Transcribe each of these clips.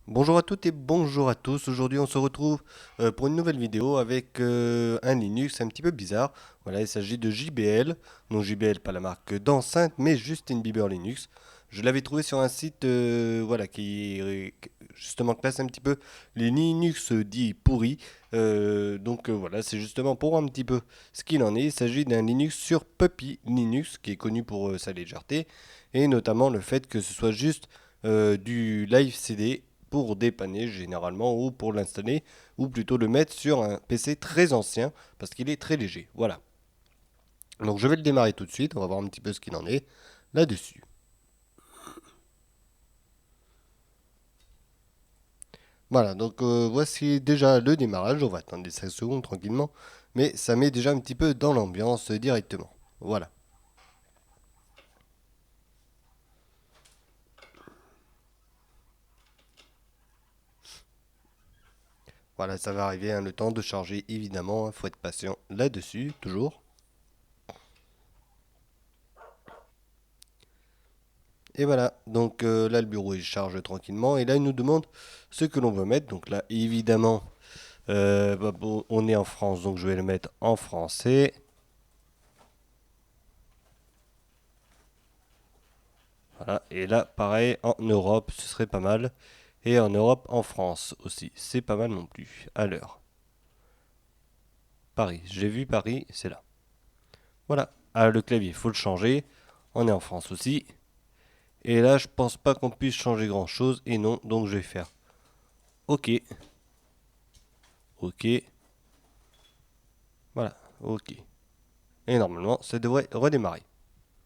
Bonjour à toutes et bonjour à tous. Aujourd'hui, on se retrouve pour une nouvelle vidéo avec un Linux un petit peu bizarre. Voilà, il s'agit de JBL. Non, JBL, pas la marque d'enceinte, mais Justin Bieber Linux. Je l'avais trouvé sur un site voilà, qui justement classe un petit peu les Linux dits pourris. Voilà, c'est justement pour voir un petit peu ce qu'il en est. Il s'agit d'un Linux sur Puppy Linux, qui est connu pour sa légèreté, et notamment le fait que ce soit juste du live CD pour dépanner généralement ou pour l'installer ou plutôt le mettre sur un PC très ancien parce qu'il est très léger. Voilà. Donc je vais le démarrer tout de suite, on va voir un petit peu ce qu'il en est là-dessus. Voilà, donc voici déjà le démarrage, on va attendre des 5 secondes tranquillement, mais ça met déjà un petit peu dans l'ambiance directement. Voilà. Voilà, ça va arriver, hein, le temps de charger évidemment, il faut être patient là-dessus, toujours. Et voilà, donc là le bureau il charge tranquillement et là il nous demande ce que l'on veut mettre. Donc là évidemment bon, on est en France donc je vais le mettre en français. Voilà, et là pareil en Europe ce serait pas mal. Et en Europe en France aussi, c'est pas mal non plus. Alors, Paris, j'ai vu Paris, c'est là. Voilà, ah, le clavier il faut le changer. On est en France aussi. Et là je pense pas qu'on puisse changer grand chose et non, donc je vais faire OK, OK, voilà, OK. Et normalement, ça devrait redémarrer.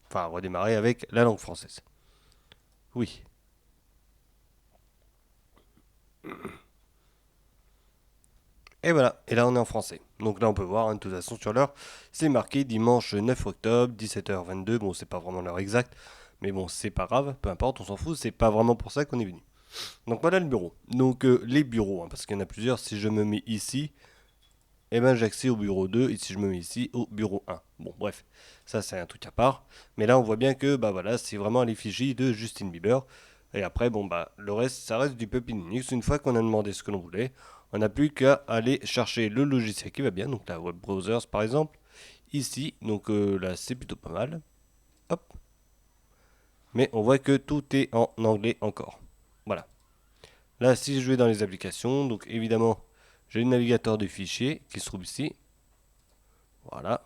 Enfin, redémarrer avec la langue française. Oui. Et voilà. Et là, on est en français. Donc là, on peut voir, hein, de toute façon, sur l'heure, c'est marqué dimanche 9 octobre, 17h22. Bon, c'est pas vraiment l'heure exacte. Mais bon, c'est pas grave. Peu importe, on s'en fout. C'est pas vraiment pour ça qu'on est venu. Donc voilà le bureau. Donc les bureaux, hein, parce qu'il y en a plusieurs. Si je me mets ici, eh ben, j'ai accès au bureau 2. Et si je me mets ici, au bureau 1. Bon, bref. Ça, c'est un truc à part. Mais là, on voit bien que, bah voilà, c'est vraiment l'effigie de Justin Bieber. Et après, bon, bah, le reste, ça reste du Puppy Linux. Une fois qu'on a demandé ce que l'on voulait, on n'a plus qu'à aller chercher le logiciel qui va bien. Donc, la web browsers, par exemple, ici. Donc, là, c'est plutôt pas mal. Hop. Mais on voit que tout est en anglais encore. Voilà. Là, si je vais dans les applications, donc évidemment, j'ai le navigateur de fichiers qui se trouve ici. Voilà.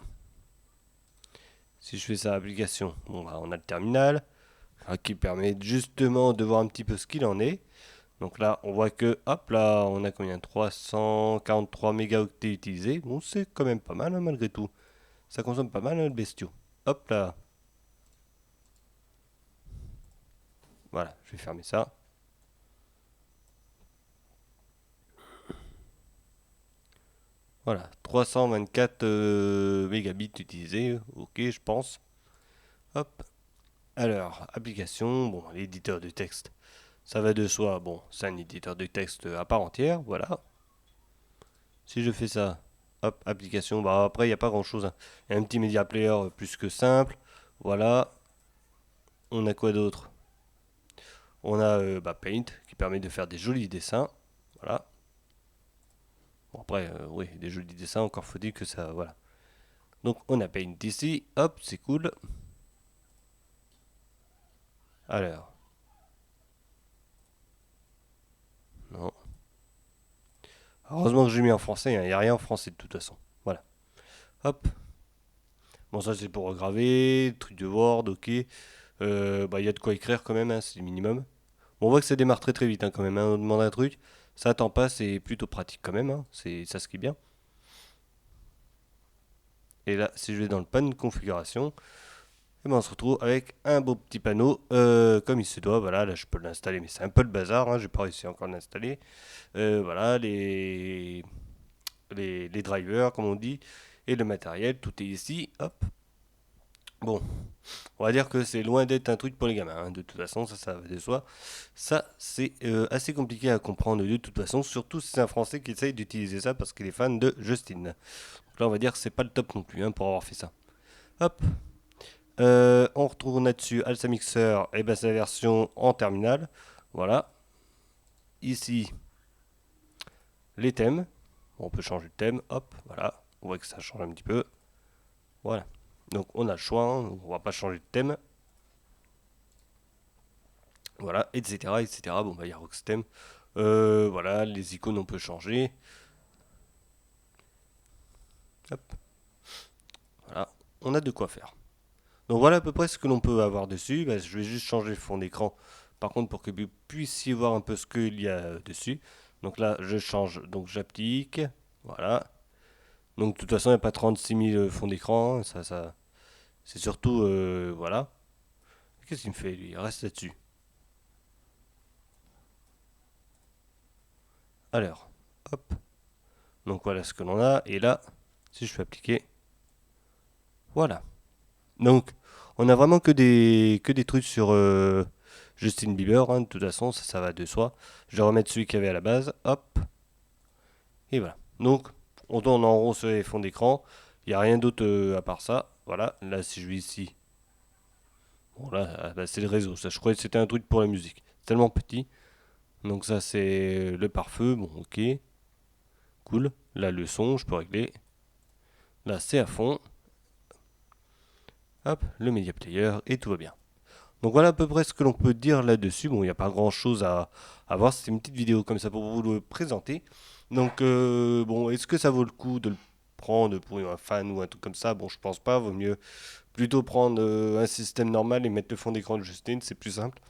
Si je fais ça application, bon, bah, on a le terminal qui permet justement de voir un petit peu ce qu'il en est. Donc là, on voit que, hop là, on a combien? 343 mégaoctets utilisés. Bon, c'est quand même pas mal, hein, malgré tout. Ça consomme pas mal, hein, le bestiau. Hop là. Voilà, je vais fermer ça. Voilà, 324 mégabits utilisés. Ok, je pense. Hop. Alors, application, bon, l'éditeur de texte. Ça va de soi. Bon, c'est un éditeur de texte à part entière. Voilà. Si je fais ça, hop, application, bah après, il n'y a pas grand-chose, hein. Il y a un petit media player plus que simple. Voilà. On a quoi d'autre? On a bah, Paint qui permet de faire des jolis dessins. Voilà. Bon, après, oui, des jolis dessins, encore faut-il que ça. Voilà. Donc, on a Paint ici. Hop, c'est cool. Alors, non. Heureusement que j'ai mis en français, hein, il n'y a rien en français de toute façon. Voilà. Hop. Bon, ça, c'est pour graver. Truc de Word, ok. Bah, il y a de quoi écrire quand même, hein, c'est le minimum. Bon, on voit que ça démarre très très vite, hein, quand même, hein. On demande un truc, ça attend pas, c'est plutôt pratique quand même, hein. C'est ça ce qui est bien. Et là, si je vais dans le panneau de configuration, eh ben, on se retrouve avec un beau petit panneau comme il se doit. Voilà, là je peux l'installer, mais c'est un peu le bazar, hein, j'ai pas réussi encore à l'installer. Voilà, les drivers, comme on dit, et le matériel, tout est ici. Hop. Bon, on va dire que c'est loin d'être un truc pour les gamins, hein. De toute façon, ça va de soi. Ça, c'est assez compliqué à comprendre de toute façon, surtout si c'est un Français qui essaye d'utiliser ça parce qu'il est fan de Justin. Donc là, on va dire que c'est pas le top non plus, hein, pour avoir fait ça. Hop, on retrouve là-dessus Alsa Mixer, et ben c'est la version en terminal. Voilà. ici les thèmes. Bon, on peut changer de thème, hop, voilà. On voit que ça change un petit peu. Voilà. Donc on a le choix, hein, on va pas changer de thème. Voilà, etc. etc. Bon, bah il y a Rockstem. Voilà, les icônes on peut changer. Hop, voilà, on a de quoi faire. Donc voilà à peu près ce que l'on peut avoir dessus. Bah, je vais juste changer le fond d'écran. Par contre, pour que vous puissiez voir un peu ce qu'il y a dessus. Donc là, je change, donc j'applique. Voilà. Donc de toute façon, il n'y a pas 36 000 fonds d'écran. Ça, c'est surtout, voilà. Qu'est-ce qu'il me fait lui? Il reste là-dessus. Alors, hop. Donc voilà ce que l'on a. Et là, si je fais appliquer, voilà. Donc, on a vraiment que des trucs sur Justin Bieber, hein, de toute façon, ça va de soi. Je vais remettre celui qu'il y avait à la base, hop, et voilà. Donc, on tourne en rond sur les fonds d'écran. Il n'y a rien d'autre à part ça. Voilà, là, si je vais ici, bon là, bah, c'est le réseau. Ça, je croyais que c'était un truc pour la musique. C'est tellement petit. Donc ça, c'est le pare-feu. Bon, ok, cool. Là, le son, je peux régler. Là, c'est à fond. Hop, le media player, et tout va bien. Donc voilà à peu près ce que l'on peut dire là-dessus. Bon, il n'y a pas grand-chose à voir. C'est une petite vidéo comme ça pour vous le présenter. Donc bon, est-ce que ça vaut le coup de le prendre pour un fan ou un truc comme ça? Bon, je pense pas. Vaut mieux plutôt prendre un système normal et mettre le fond d'écran de Justin. C'est plus simple.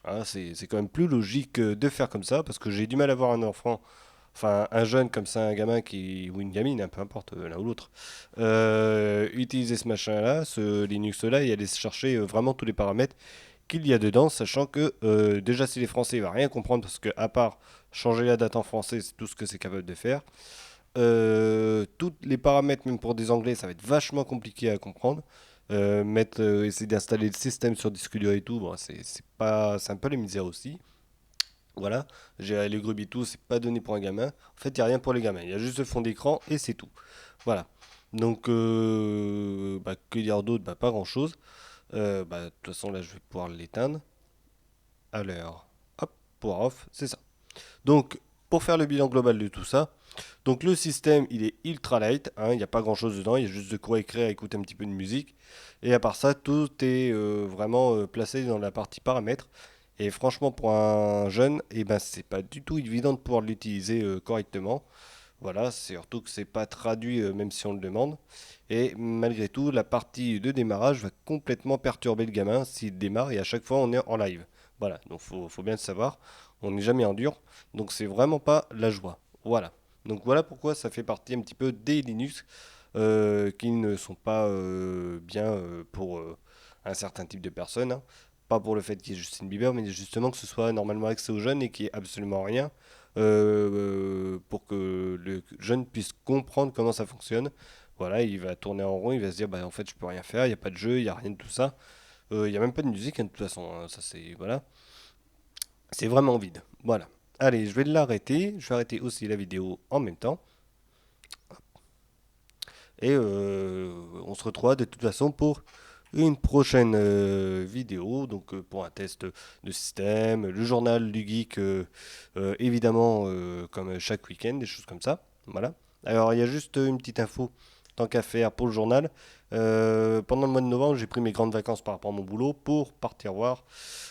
Hein, c'est quand même plus logique de faire comme ça parce que j'ai du mal à voir un enfant. Enfin, un jeune comme ça, un gamin qui, ou une gamine, hein, peu importe, l'un ou l'autre, utiliser ce machin-là, ce Linux-là, et aller chercher vraiment tous les paramètres qu'il y a dedans, sachant que déjà si les Français il va rien comprendre parce que à part changer la date en français, c'est tout ce que c'est capable de faire. Tous les paramètres, même pour des Anglais, ça va être vachement compliqué à comprendre. Essayer d'installer le système sur disque dur et tout, bon, c'est pas, c'est un peu les misères aussi. Voilà, gérer les grues et tout, c'est pas donné pour un gamin. En fait, il n'y a rien pour les gamins, il y a juste le fond d'écran et c'est tout. Voilà. Donc, bah, que dire d'autre? Bah, pas grand chose. Bah, de toute façon, là, je vais pouvoir l'éteindre. Alors, hop, pour off, c'est ça. Donc, pour faire le bilan global de tout ça, donc le système, il est ultra light, hein, il n'y a pas grand chose dedans, il y a juste de quoi écrire, écouter un petit peu de musique. Et à part ça, tout est vraiment placé dans la partie paramètres. Et franchement, pour un jeune, eh ben, c'est pas du tout évident de pouvoir l'utiliser correctement. Voilà, c'est surtout que c'est pas traduit même si on le demande. Et malgré tout, la partie de démarrage va complètement perturber le gamin s'il démarre et à chaque fois on est en live. Voilà, donc faut bien le savoir. On n'est jamais en dur, donc c'est vraiment pas la joie. Voilà. Donc voilà pourquoi ça fait partie un petit peu des Linux qui ne sont pas bien pour un certain type de personnes, hein. Pas pour le fait qu'il y ait Justin Bieber, mais justement que ce soit normalement accès aux jeunes et qu'il n'y ait absolument rien pour que le jeune puisse comprendre comment ça fonctionne. Voilà, il va tourner en rond, il va se dire bah en fait je peux rien faire, il n'y a pas de jeu, il n'y a rien de tout ça. Il n'y a même pas de musique hein, de toute façon, hein, ça c'est voilà, c'est vraiment vide. Voilà. Allez, je vais l'arrêter, je vais arrêter aussi la vidéo en même temps et on se retrouve de toute façon pour une prochaine vidéo, donc pour un test de système, le journal du geek, évidemment, comme chaque week-end, des choses comme ça. Voilà. Alors, il y a juste une petite info, tant qu'à faire pour le journal. Pendant le mois de novembre, j'ai pris mes grandes vacances par rapport à mon boulot pour partir voir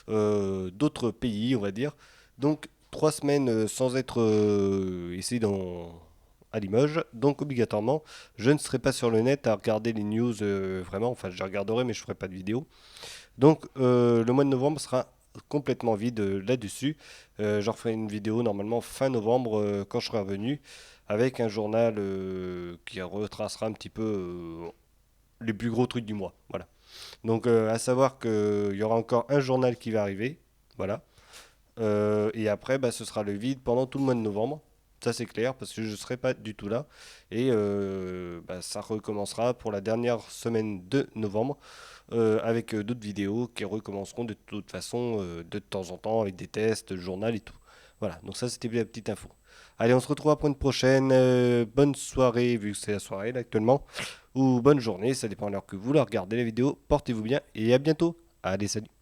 d'autres pays, on va dire. Donc, 3 semaines sans être ici à Limoges. Donc, obligatoirement, je ne serai pas sur le net à regarder les news vraiment. Enfin, je regarderai, mais je ne ferai pas de vidéo. Donc, le mois de novembre sera complètement vide là-dessus. J'en ferai une vidéo normalement fin novembre quand je serai revenu avec un journal qui retracera un petit peu les plus gros trucs du mois. Voilà. Donc, à savoir qu'il y aura encore un journal qui va arriver. Voilà. Et après, bah, ce sera le vide pendant tout le mois de novembre. Ça, c'est clair, parce que je ne serai pas du tout là. Et bah, ça recommencera pour la dernière semaine de novembre, avec d'autres vidéos qui recommenceront de toute façon, de temps en temps, avec des tests, le journal et tout. Voilà, donc ça, c'était la petite info. Allez, on se retrouve pour une prochaine. Bonne soirée, vu que c'est la soirée là, actuellement. Ou bonne journée, ça dépend de l'heure que vous la regardez la vidéo. Portez-vous bien et à bientôt. Allez, salut.